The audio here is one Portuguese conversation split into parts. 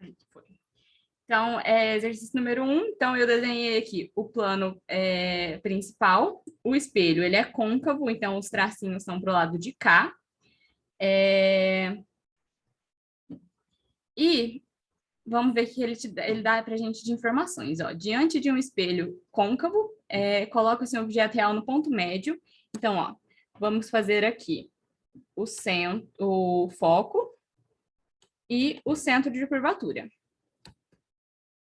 Aí foi. Então, exercício número 1. Então, eu desenhei aqui o plano principal. O espelho, ele é côncavo, então os tracinhos são para o lado de cá. E vamos ver o que ele dá para a gente de informações. Ó. Diante de um espelho côncavo, coloca-se um objeto real no ponto médio. Então, ó, vamos fazer aqui o foco e o centro de curvatura.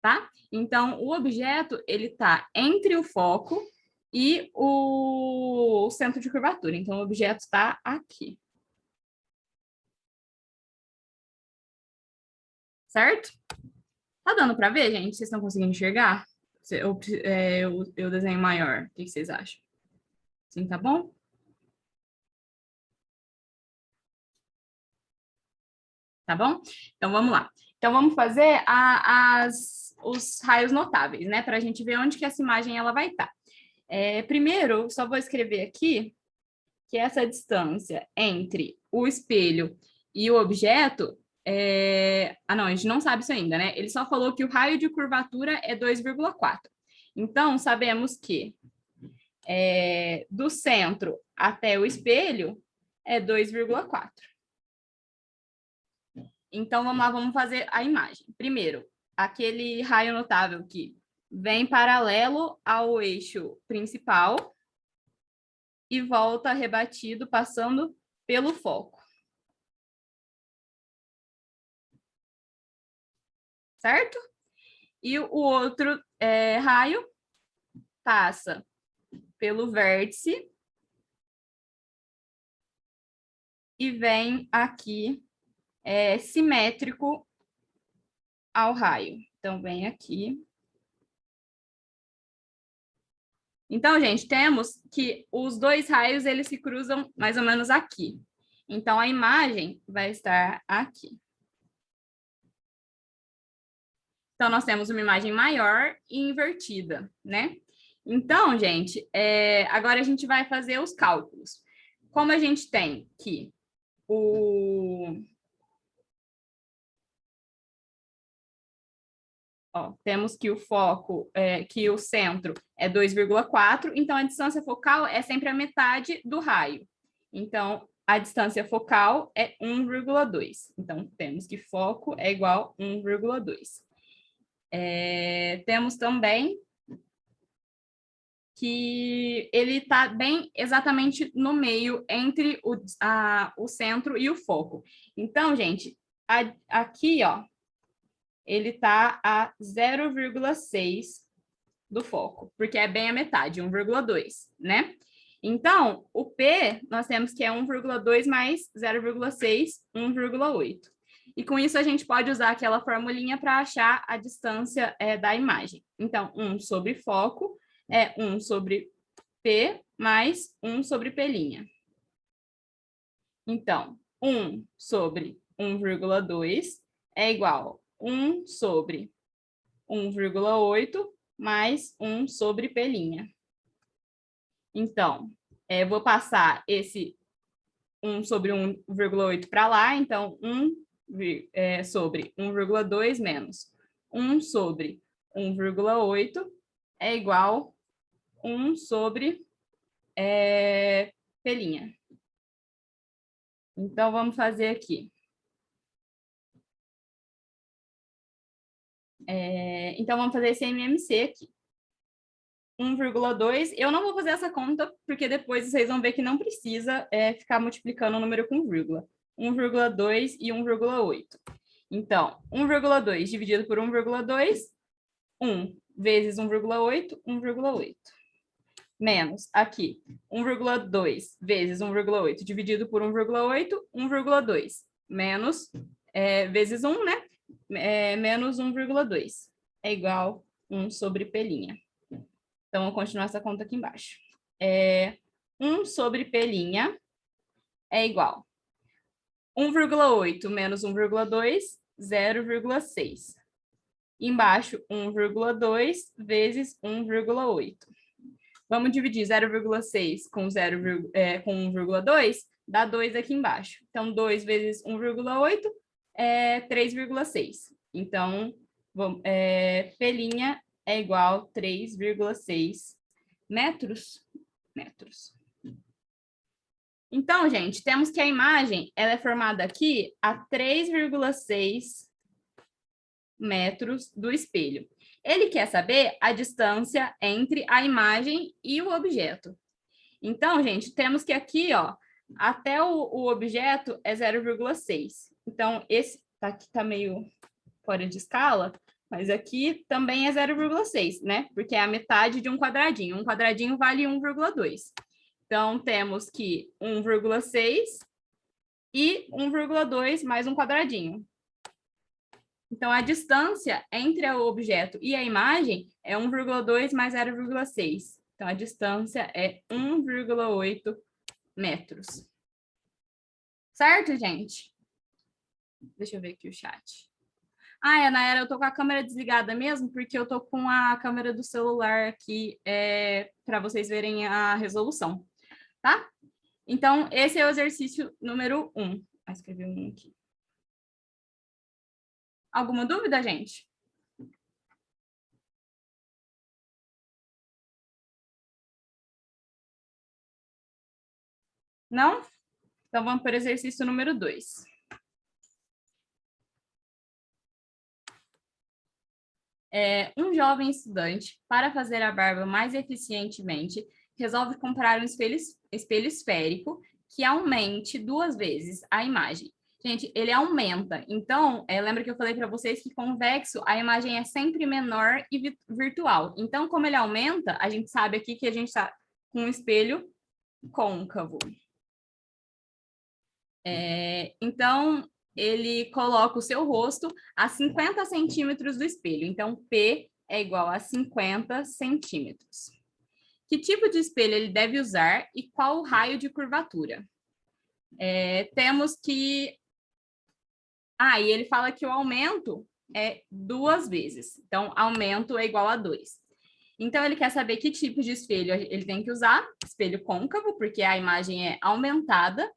Tá? Então, o objeto, ele está entre o foco e o centro de curvatura. Então, o objeto está aqui. Certo? Tá dando para ver, gente? Vocês estão conseguindo enxergar? Eu desenho maior. O que vocês acham? Sim, tá bom? Tá bom? Então, vamos lá. Então, vamos fazer os raios notáveis, né? Para a gente ver onde que essa imagem ela vai estar. Primeiro, só vou escrever aqui que essa distância entre o espelho e o objeto... não, a gente não sabe isso ainda, né? Ele só falou que o raio de curvatura é 2,4. Então, sabemos que do centro até o espelho é 2,4. Então, vamos lá, vamos fazer a imagem. Primeiro, aquele raio notável que vem paralelo ao eixo principal e volta rebatido, passando pelo foco. Certo? E o outro raio passa pelo vértice e vem aqui simétrico ao raio. Então, vem aqui. Então, gente, temos que os dois raios, eles se cruzam mais ou menos aqui. Então, a imagem vai estar aqui. Então, nós temos uma imagem maior e invertida, né? Então, gente, agora a gente vai fazer os cálculos. Como a gente tem que temos que o foco, que o centro é 2,4, então a distância focal é sempre a metade do raio. Então, a distância focal é 1,2. Então, temos que foco é igual a 1,2. Temos também que ele está bem exatamente no meio entre o centro e o foco. Então, gente, aqui, ó, ele está a 0,6 do foco, porque é bem a metade, 1,2, né? Então, o P, nós temos que é 1,2 mais 0,6, 1,8. E com isso, a gente pode usar aquela formulinha para achar a distância da imagem. Então, 1 sobre foco é 1 sobre P mais 1 sobre P'. Então, 1 sobre 1,2 é igual a 1 sobre 1,8 mais 1 sobre P'. Então, vou passar esse 1 sobre 1,8 para lá, então 1 sobre 1,2 menos 1 sobre 1,8 é igual a 1 sobre P'. Então, vamos fazer aqui. Então, vamos fazer esse MMC aqui. 1,2. Eu não vou fazer essa conta, porque depois vocês vão ver que não precisa ficar multiplicando o número com vírgula. 1,2 e 1,8. Então, 1,2 dividido por 1,2, 1 vezes 1,8, 1,8. Menos, aqui, 1,2 vezes 1,8 dividido por 1,8, 1,2. Menos, vezes 1, né? Menos 1,2. É igual a 1 sobre P'. Então, vou continuar essa conta aqui embaixo. 1 sobre P' é igual a 1,8 menos 1,2, 0,6. Embaixo, 1,2 vezes 1,8. Vamos dividir 0,6 com 1,2, dá 2 aqui embaixo. Então, 2 vezes 1,8 é 3,6. Então, P' é igual a 3,6 metros. Então, gente, temos que a imagem ela é formada aqui a 3,6 metros do espelho. Ele quer saber a distância entre a imagem e o objeto. Então, gente, temos que aqui, ó, até o objeto é 0,6. Então, esse aqui tá meio fora de escala, mas aqui também é 0,6, né? Porque é a metade de um quadradinho. Um quadradinho vale 1,2. Então, temos que 1,6 e 1,2 mais um quadradinho. Então, a distância entre o objeto e a imagem é 1,2 mais 0,6. Então, a distância é 1,8 metros. Certo, gente? Deixa eu ver aqui o chat. Ah, Nayara, eu tô com a câmera desligada mesmo, porque eu tô com a câmera do celular aqui para vocês verem a resolução, tá? Então, esse é o exercício número 1. Vou escrever um aqui. Alguma dúvida, gente? Não? Então, vamos para o exercício número 2. Um jovem estudante, para fazer a barba mais eficientemente, resolve comprar um espelho esférico que aumente 2 vezes a imagem. Gente, ele aumenta. Então, lembra que eu falei para vocês que convexo, a imagem é sempre menor e virtual. Então, como ele aumenta, a gente sabe aqui que a gente está com um espelho côncavo. Então, ele coloca o seu rosto a 50 centímetros do espelho. Então, P é igual a 50 centímetros. Que tipo de espelho ele deve usar e qual o raio de curvatura? Temos que... e ele fala que o aumento é 2 vezes. Então, aumento é igual a 2. Então, ele quer saber que tipo de espelho ele tem que usar. Espelho côncavo, porque a imagem é aumentada.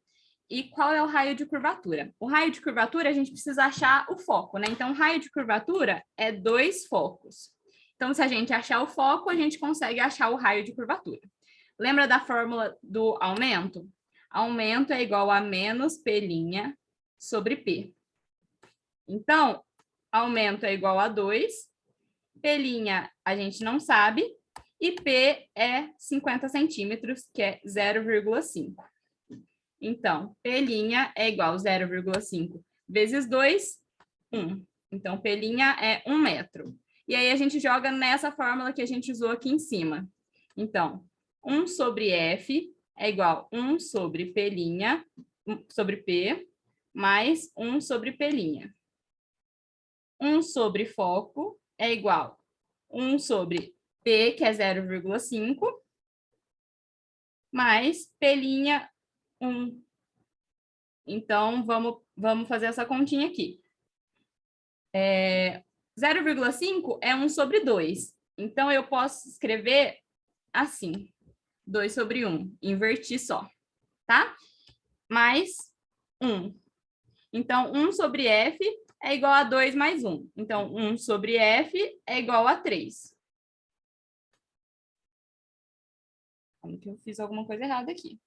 E qual é o raio de curvatura? O raio de curvatura, a gente precisa achar o foco, né? Então, o raio de curvatura é 2 focos. Então, se a gente achar o foco, a gente consegue achar o raio de curvatura. Lembra da fórmula do aumento? Aumento é igual a menos P' sobre P. Então, aumento é igual a 2, P' a gente não sabe, e P é 50 centímetros, que é 0,5. Então, P' é igual a 0,5 vezes 2, 1. Então, P' é 1 metro. E aí, a gente joga nessa fórmula que a gente usou aqui em cima. Então, 1 sobre F é igual a 1 sobre P', sobre P, mais 1 sobre P'. 1 sobre foco é igual a 1 sobre P, que é 0,5, mais P', 1. Então, vamos fazer essa continha aqui. 0,5 é 1 sobre 2. Então, eu posso escrever assim, 2 sobre 1, invertir só, tá? Mais 1. Então, 1 sobre F é igual a 2 mais 1. Então, 1 sobre F é igual a 3. Como que eu fiz alguma coisa errada aqui?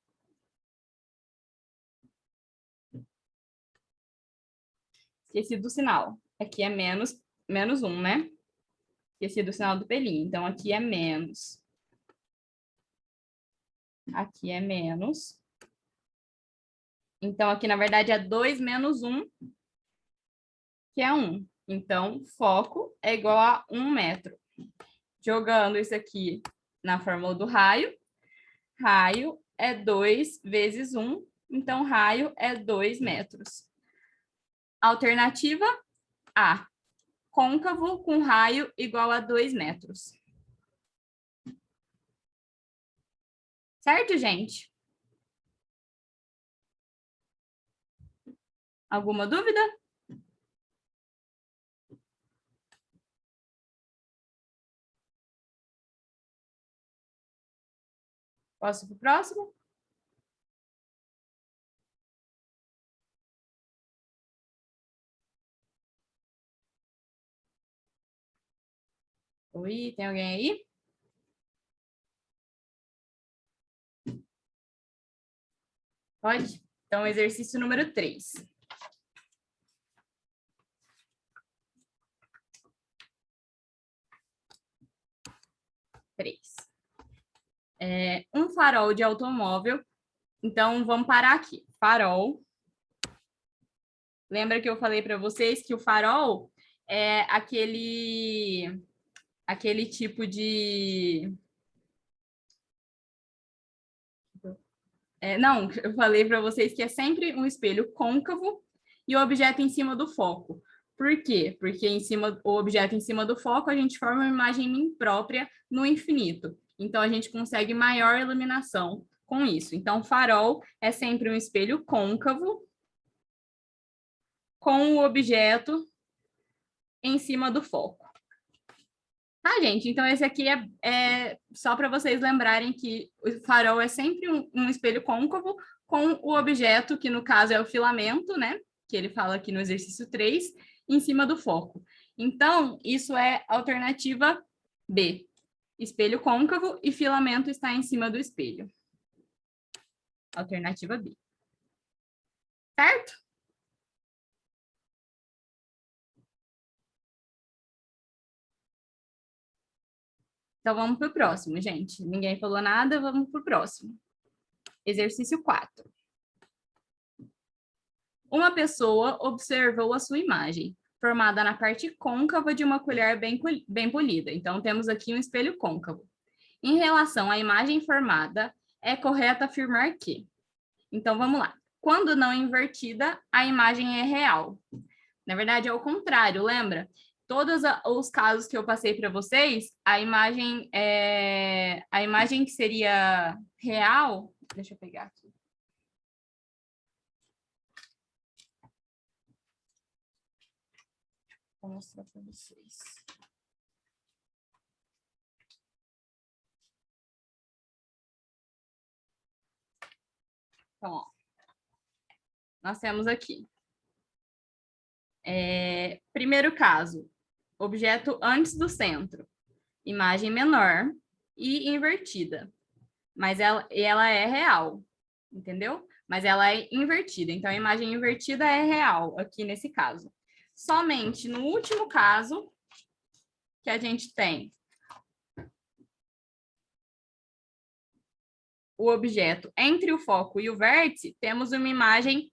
Esqueci do sinal. Aqui é menos 1, né? Esqueci do sinal do pelinho. Então, aqui é menos. Aqui é menos. Então, aqui, na verdade, é 2 menos 1, que é 1. Então, foco é igual a 1 metro. Jogando isso aqui na fórmula do raio, raio é 2 vezes 1, então raio é 2 metros. Alternativa A, côncavo com raio igual a 2 metros. Certo, gente? Alguma dúvida? Posso para o próximo? Oi, tem alguém aí? Pode? Então, exercício número 3. Um farol de automóvel. Então, vamos parar aqui. Farol. Lembra que eu falei para vocês que o farol é aquele tipo de... não, eu falei para vocês que é sempre um espelho côncavo e o objeto em cima do foco. Por quê? Porque o objeto em cima do foco, a gente forma uma imagem imprópria no infinito. Então, a gente consegue maior iluminação com isso. Então, farol é sempre um espelho côncavo com o objeto em cima do foco. Tá, gente? Então, esse aqui é só para vocês lembrarem que o farol é sempre um espelho côncavo com o objeto, que no caso é o filamento, né? Que ele fala aqui no exercício 3, em cima do foco. Então, isso é alternativa B. Espelho côncavo e filamento está em cima do espelho. Alternativa B. Certo? Então, vamos para o próximo, gente. Ninguém falou nada, vamos para o próximo. Exercício 4. Uma pessoa observou a sua imagem, formada na parte côncava de uma colher bem polida. Então, temos aqui um espelho côncavo. Em relação à imagem formada, é correto afirmar que... Então, vamos lá. Quando não invertida, a imagem é real. Na verdade, é o contrário, lembra? Todos os casos que eu passei para vocês, a imagem que seria real... Deixa eu pegar aqui. Vou mostrar para vocês. Então, ó, nós temos aqui. Primeiro caso, objeto antes do centro, imagem menor e invertida, mas ela é real, entendeu? Mas ela é invertida, então a imagem invertida é real aqui nesse caso. Somente no último caso que a gente tem o objeto entre o foco e o vértice, temos uma imagem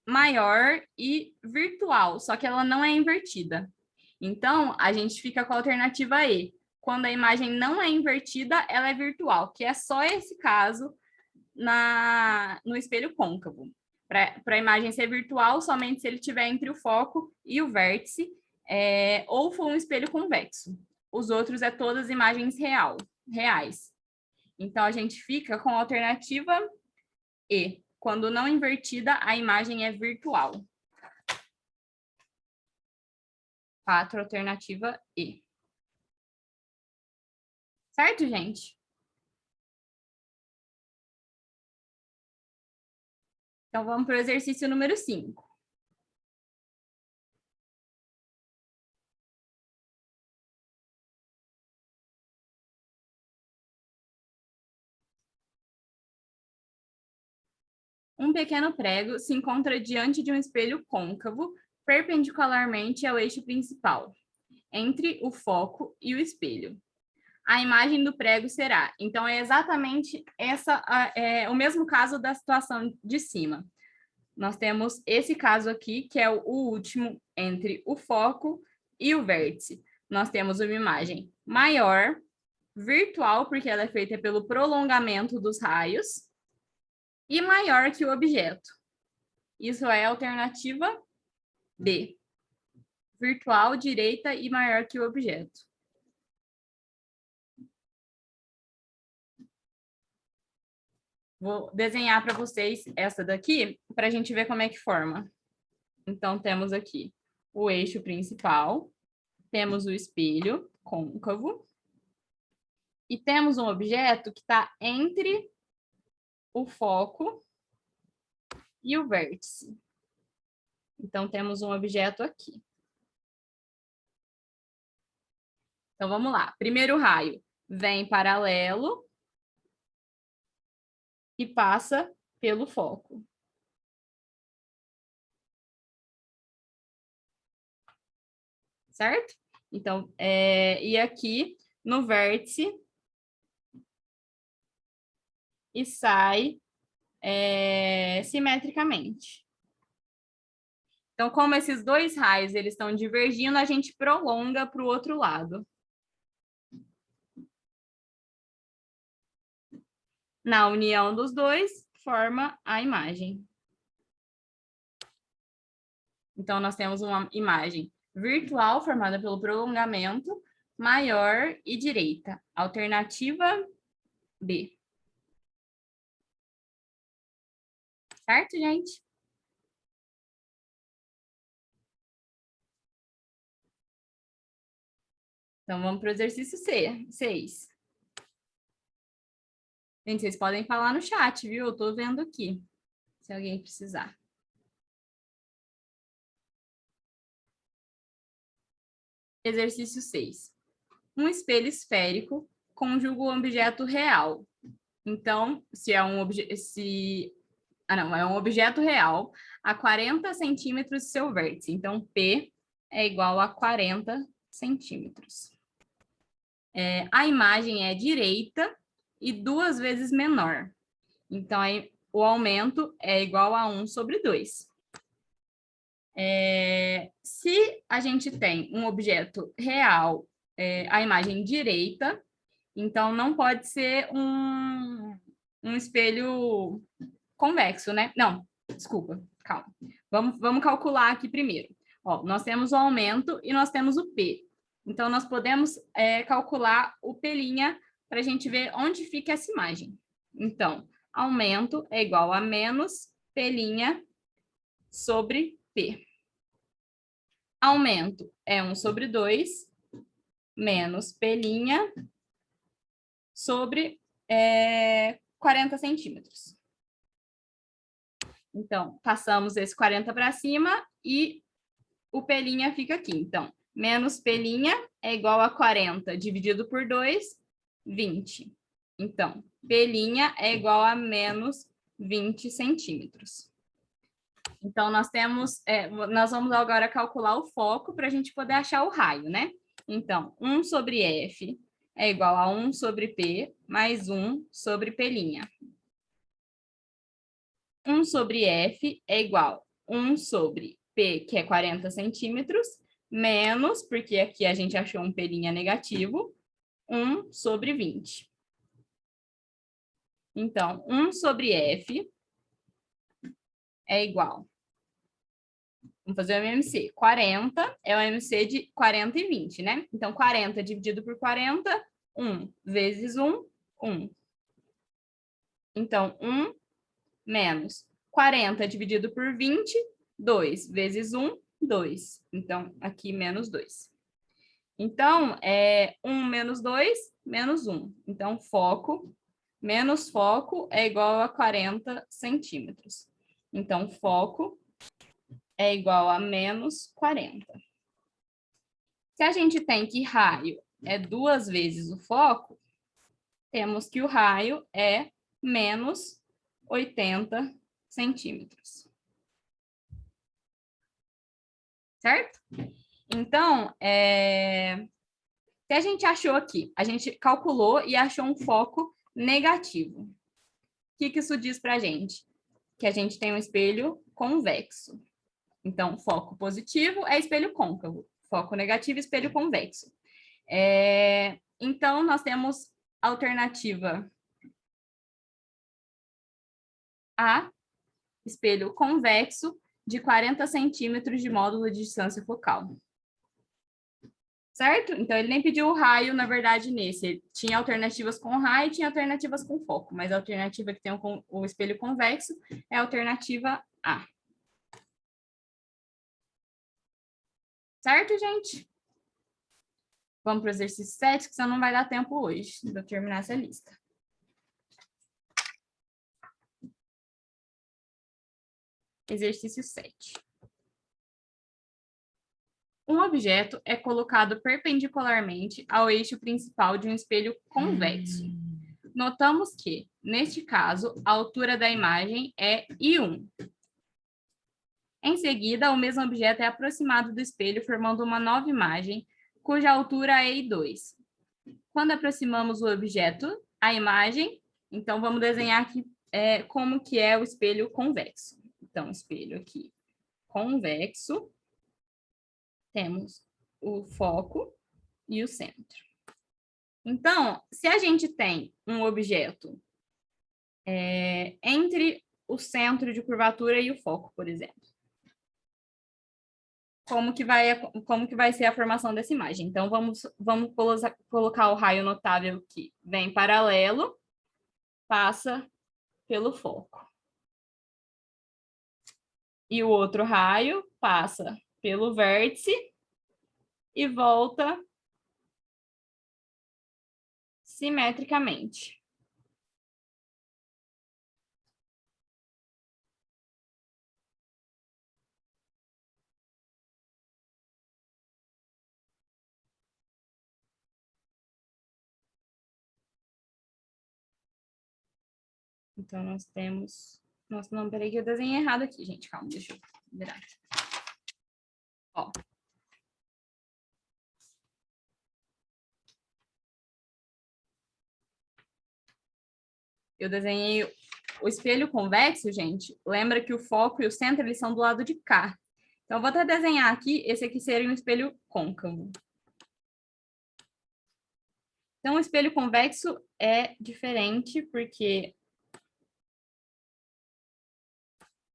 maior e virtual, só que ela não é invertida. Então, a gente fica com a alternativa E. Quando a imagem não é invertida, ela é virtual, que é só esse caso no espelho côncavo. Para a imagem ser virtual, somente se ele estiver entre o foco e o vértice, ou for um espelho convexo. Os outros é todas imagens reais. Então, a gente fica com a alternativa E. Quando não invertida, a imagem é virtual. 4, alternativa E. Certo, gente? Então, vamos para o exercício número 5. Um pequeno prego se encontra diante de um espelho côncavo, perpendicularmente ao eixo principal, entre o foco e o espelho. A imagem do prego será. Então, é exatamente o mesmo caso da situação de cima. Nós temos esse caso aqui, que é o último entre o foco e o vértice. Nós temos uma imagem maior, virtual, porque ela é feita pelo prolongamento dos raios, e maior que o objeto. Isso é a alternativa B. Virtual, direita e maior que o objeto. Vou desenhar para vocês essa daqui, para a gente ver como é que forma. Então, temos aqui o eixo principal, temos o espelho côncavo, e temos um objeto que está entre o foco e o vértice. Então, temos um objeto aqui. Então, vamos lá. Primeiro raio vem paralelo e passa pelo foco. Certo? Então, e aqui no vértice e sai simetricamente. Então, como esses dois raios eles estão divergindo, a gente prolonga para o outro lado. Na união dos dois, forma a imagem. Então, nós temos uma imagem virtual formada pelo prolongamento maior e direita. Alternativa B. Certo, gente? Então, vamos para o exercício 6. Gente, vocês podem falar no chat, viu? Eu estou vendo aqui, se alguém precisar. Exercício 6. Um espelho esférico conjuga um objeto real. Então, se é um objeto real a 40 centímetros de seu vértice. Então, P é igual a 40 centímetros. A imagem é direita e 2 vezes menor. Então, aí, o aumento é igual a 1 sobre 2. Se a gente tem um objeto real, a imagem direita, então não pode ser um espelho convexo, né? Não, desculpa, calma. Vamos calcular aqui primeiro. Ó, nós temos o aumento e nós temos o P. Então, nós podemos calcular o P' para a gente ver onde fica essa imagem. Então, aumento é igual a menos P' sobre P. Aumento é 1 sobre 2, menos P' sobre 40 centímetros. Então, passamos esse 40 para cima e o P' fica aqui. Então, menos P' é igual a 40 dividido por 2, 20. Então, P' é igual a menos 20 centímetros. Então, nós vamos agora calcular o foco para a gente poder achar o raio, né? Então, 1 sobre F é igual a 1 sobre P mais 1 sobre P'. 1 sobre F é igual a 1 sobre P, que é 40 centímetros, menos, porque aqui a gente achou um P' negativo, 1 sobre 20. Então, 1 sobre F é igual. Vamos fazer o MMC. 40 é o MC de 40 e 20, né? Então, 40 dividido por 40, 1 vezes 1, 1. Então, 1 menos 40 dividido por 20, 2 vezes 1, 2. Então, aqui menos 2. Então, 1 menos 2, menos 1. Então, foco menos foco é igual a 40 centímetros. Então, foco é igual a menos 40. Se a gente tem que raio é 2 vezes o foco, temos que o raio é menos 80 centímetros. Certo? Então, se a gente achou aqui, a gente calculou e achou um foco negativo. O que isso diz para a gente? Que a gente tem um espelho convexo. Então, foco positivo é espelho côncavo. Foco negativo, espelho convexo. Então, nós temos a alternativa A, espelho convexo de 40 centímetros de módulo de distância focal. Certo? Então, ele nem pediu o raio, na verdade, nesse. Ele tinha alternativas com raio e tinha alternativas com foco, mas a alternativa que tem o espelho convexo é a alternativa A. Certo, gente? Vamos para o exercício 7, que senão não vai dar tempo hoje de eu terminar essa lista. Exercício 7. Um objeto é colocado perpendicularmente ao eixo principal de um espelho convexo. Notamos que, neste caso, a altura da imagem é I1. Em seguida, o mesmo objeto é aproximado do espelho, formando uma nova imagem, cuja altura é I2. Quando aproximamos o objeto, a imagem, então vamos desenhar aqui como que é o espelho convexo. Então, espelho aqui convexo, temos o foco e o centro. Então, se a gente tem um objeto entre o centro de curvatura e o foco, por exemplo, como que vai ser a formação dessa imagem? Então, vamos colocar o raio notável que vem paralelo, passa pelo foco. E o outro raio passa pelo vértice e volta simetricamente. Então, nós temos... Nossa, não, peraí que eu desenhei errado aqui, gente. Calma, deixa eu virar aqui. Ó. Eu desenhei o espelho convexo, gente. Lembra que o foco e o centro, eles são do lado de cá. Então, eu vou até desenhar aqui. Esse aqui seria um espelho côncavo. Então, o espelho convexo é diferente, porque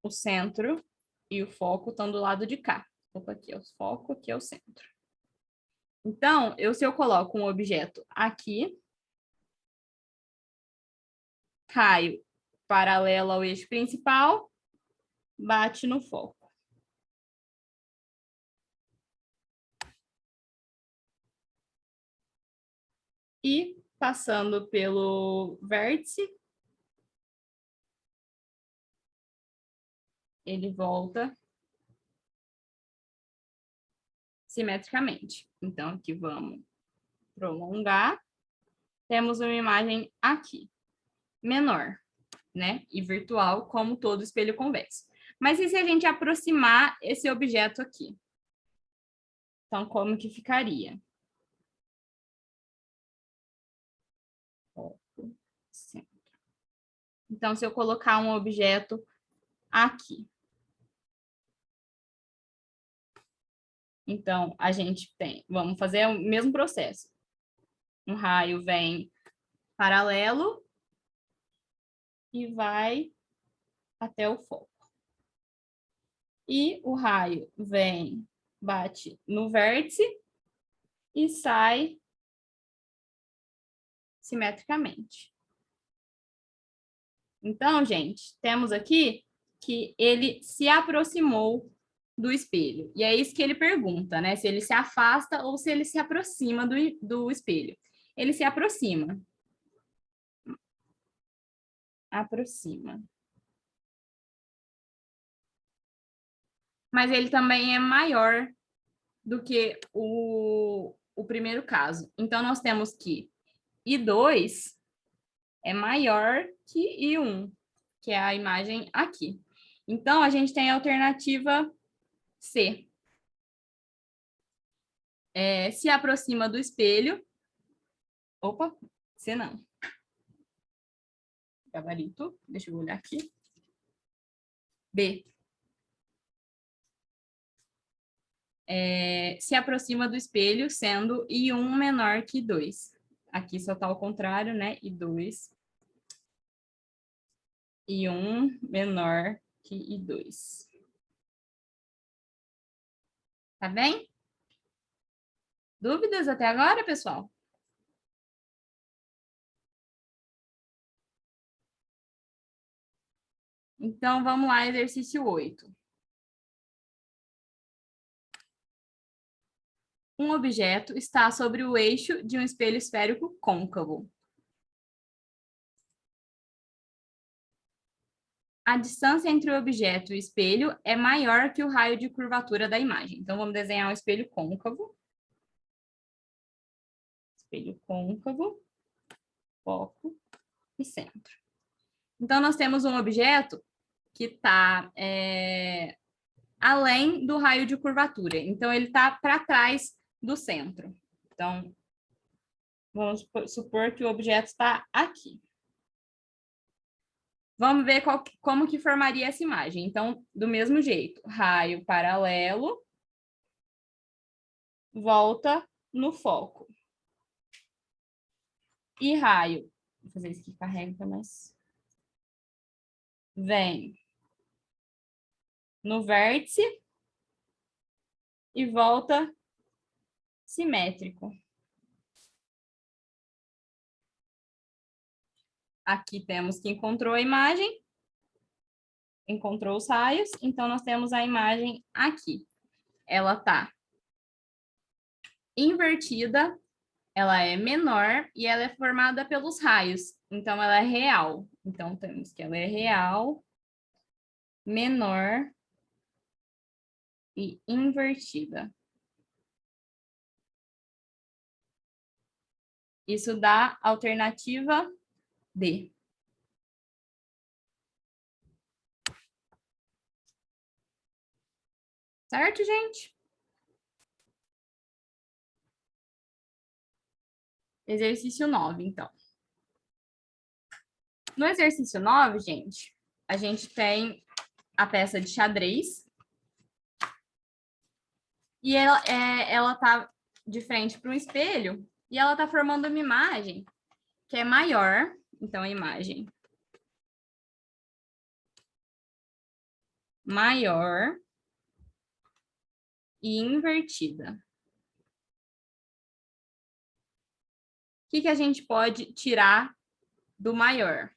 o centro e o foco estão do lado de cá. Opa, aqui é o foco, aqui é o centro. Então, se eu coloco um objeto aqui, raio paralelo ao eixo principal, bate no foco. E, passando pelo vértice, ele volta simetricamente. Então, aqui vamos prolongar. Temos uma imagem aqui, menor, né? E virtual, como todo espelho convexo. Mas e se a gente aproximar esse objeto aqui? Então, como que ficaria? Então, se eu colocar um objeto aqui. Então, a gente tem... Vamos fazer o mesmo processo. Um raio vem paralelo e vai até o foco. E o raio vem, bate no vértice e sai simetricamente. Então, gente, temos aqui que ele se aproximou do espelho. E é isso que ele pergunta, né? Se ele se afasta ou se ele se aproxima do espelho. Ele se aproxima. Aproxima. Mas ele também é maior do que o primeiro caso. Então, nós temos que I2 é maior que I1, que é a imagem aqui. Então, a gente tem a alternativa C. Se aproxima do espelho. Opa, C não. Gabarito, deixa eu olhar aqui. B. Se aproxima do espelho, sendo I1 menor que I2. Aqui só está ao contrário, né? I2. I1 menor que I2. Tá bem? Dúvidas até agora, pessoal? Então, vamos lá, exercício 8. Um objeto está sobre o eixo de um espelho esférico côncavo. a distância entre o objeto e o espelho é maior que o raio de curvatura da imagem. Então, vamos desenhar um espelho côncavo. Espelho côncavo, foco e centro. Então, nós temos um objeto que está além do raio de curvatura. Então, ele está para trás do centro. Então, vamos supor que o objeto está aqui. Vamos ver como que formaria essa imagem. Então, do mesmo jeito, raio paralelo, volta no foco. E raio, vou fazer isso aqui, carrega, mas vem no vértice e volta simétrico. Aqui temos que encontrou a imagem, encontrou os raios, então nós temos a imagem aqui. Ela está invertida, ela é menor e ela é formada pelos raios, então ela é real. Então temos que ela é real, menor e invertida. Isso dá alternativa D. Certo, gente? Exercício 9, então. No exercício 9, gente, a gente tem a peça de xadrez. E ela tá de frente para um espelho e ela tá formando uma imagem que é maior. Então, a imagem maior e invertida. O que a gente pode tirar do maior?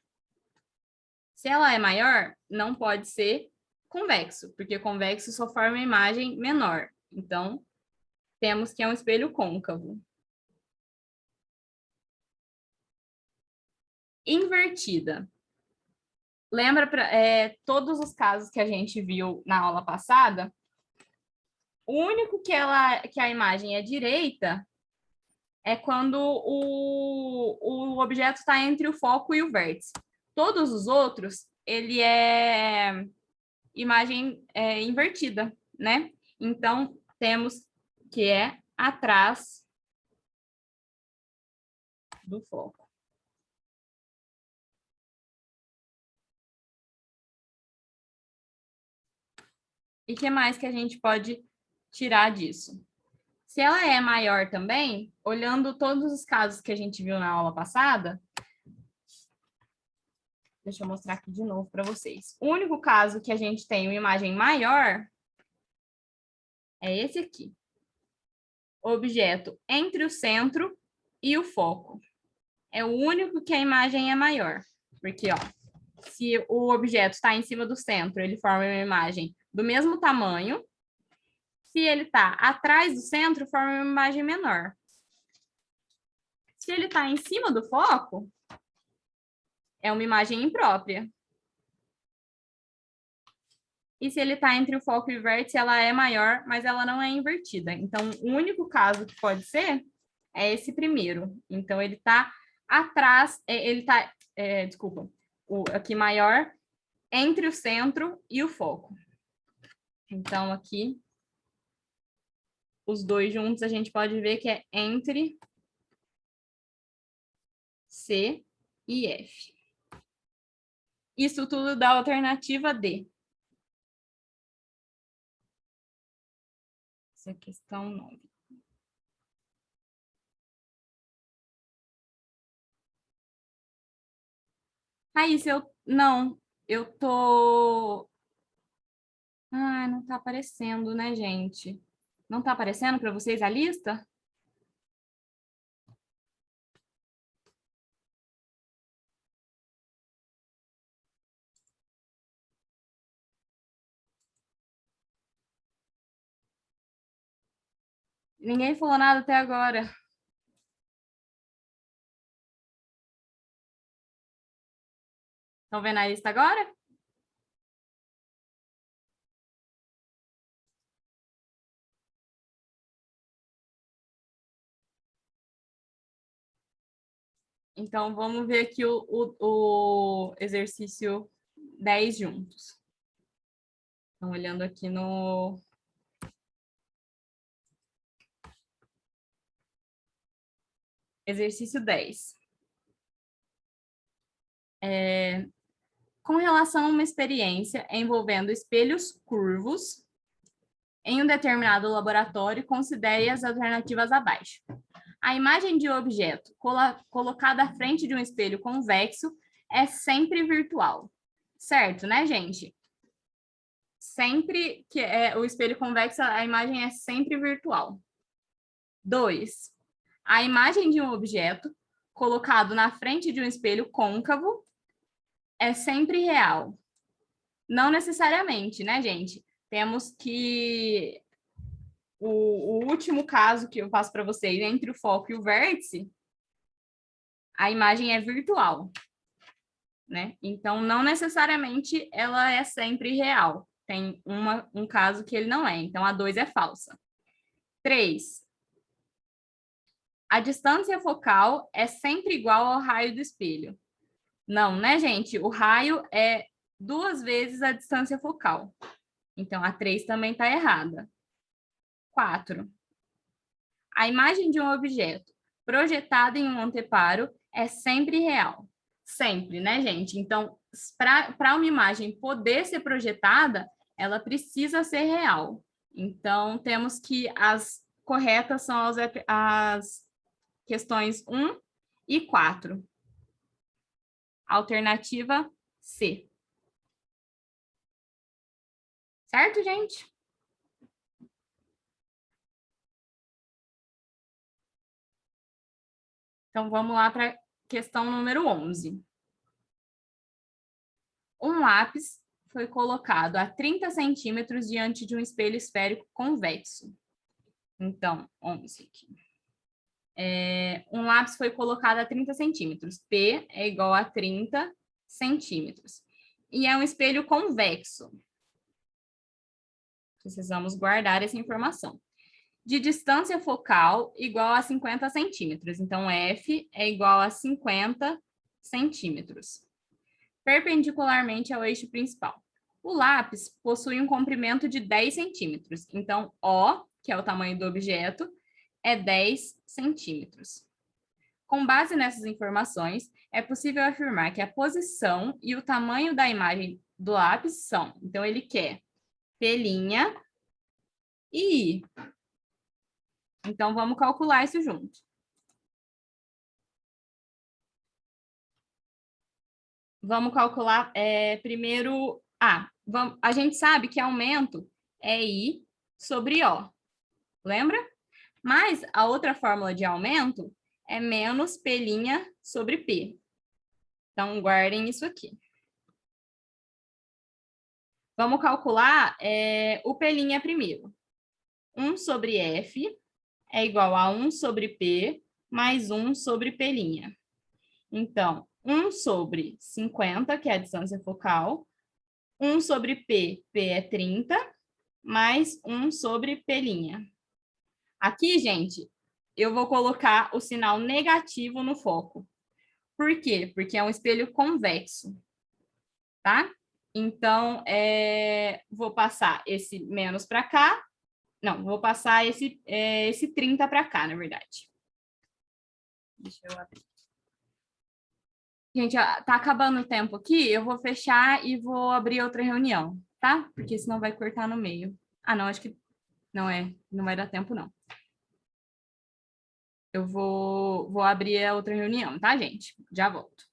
Se ela é maior, não pode ser convexo, porque convexo só forma uma imagem menor. Então, temos que é um espelho côncavo. Invertida. Lembra todos os casos que a gente viu na aula passada? O único que a imagem é direita é quando o objeto está entre o foco e o vértice. Todos os outros, ele é imagem invertida, né? Então, temos que é atrás do foco. E o que mais que a gente pode tirar disso? Se ela é maior também, olhando todos os casos que a gente viu na aula passada, deixa eu mostrar aqui de novo para vocês. O único caso que a gente tem uma imagem maior é esse aqui. O objeto entre o centro e o foco. É o único que a imagem é maior. Porque, ó, se o objeto está em cima do centro, ele forma uma imagem do mesmo tamanho. Se ele está atrás do centro, forma uma imagem menor. Se ele está em cima do foco, é uma imagem imprópria. E se ele está entre o foco e o vértice, ela é maior, mas ela não é invertida. Então, o único caso que pode ser é esse primeiro. Então, ele está atrás, ele está, desculpa, aqui maior, entre o centro e o foco. Então, aqui, os dois juntos, a gente pode ver que é entre C e F. Isso tudo dá a alternativa D. Essa é a questão 9. Raíssa, eu tô... Ah, não tá aparecendo, né, gente? Não tá aparecendo para vocês a lista? Ninguém falou nada até agora. Estão vendo a lista agora? Então, vamos ver aqui o exercício 10 juntos. Então, olhando aqui no... Exercício 10. Com relação a uma experiência envolvendo espelhos curvos em um determinado laboratório, considere as alternativas abaixo. A imagem de um objeto colocada à frente de um espelho convexo é sempre virtual. Certo, né, gente? Sempre que é o espelho convexo, a imagem é sempre virtual. 2. A imagem de um objeto colocado na frente de um espelho côncavo é sempre real. Não necessariamente, né, gente? Temos que... O último caso que eu passo para vocês, entre o foco e o vértice, a imagem é virtual, né? Então, não necessariamente ela é sempre real. Tem um caso que ele não é. Então, a 2 é falsa. 3. A distância focal é sempre igual ao raio do espelho. Não, né, gente? O raio é 2 vezes a distância focal. Então, a 3 também está errada. 4. A imagem de um objeto projetada em um anteparo é sempre real. Sempre, né, gente? Então, para uma imagem poder ser projetada, ela precisa ser real. Então, temos que as corretas são as questões 1 e 4. Alternativa C. Certo, gente? Então, vamos lá para a questão número 11. Um lápis foi colocado a 30 centímetros diante de um espelho esférico convexo. Então, 11 aqui. Um lápis foi colocado a 30 centímetros. P é igual a 30 centímetros. E é um espelho convexo. Precisamos guardar essa informação. De distância focal igual a 50 centímetros. Então, F é igual a 50 centímetros. Perpendicularmente ao eixo principal. O lápis possui um comprimento de 10 centímetros. Então, O, que é o tamanho do objeto, é 10 centímetros. Com base nessas informações, é possível afirmar que a posição e o tamanho da imagem do lápis são. Então, ele quer P' e I. Então, vamos calcular isso junto. Vamos calcular primeiro... a gente sabe que aumento é I sobre O. Lembra? Mas a outra fórmula de aumento é menos P' sobre P. Então, guardem isso aqui. Vamos calcular o P' primeiro. 1 sobre F é igual a 1 sobre P mais 1 sobre P'. Então, 1 sobre 50, que é a distância focal. 1 sobre P, P é 30, mais 1 sobre P'. Aqui, gente, eu vou colocar o sinal negativo no foco. Por quê? Porque é um espelho convexo, tá? Então, vou passar esse menos para cá. Não, vou passar esse 30 para cá, na verdade. Deixa eu abrir. Gente, tá acabando o tempo aqui, eu vou fechar e vou abrir outra reunião, tá? Porque senão vai cortar no meio. Ah, não, acho que não vai dar tempo, não. Eu vou abrir a outra reunião, tá, gente? Já volto.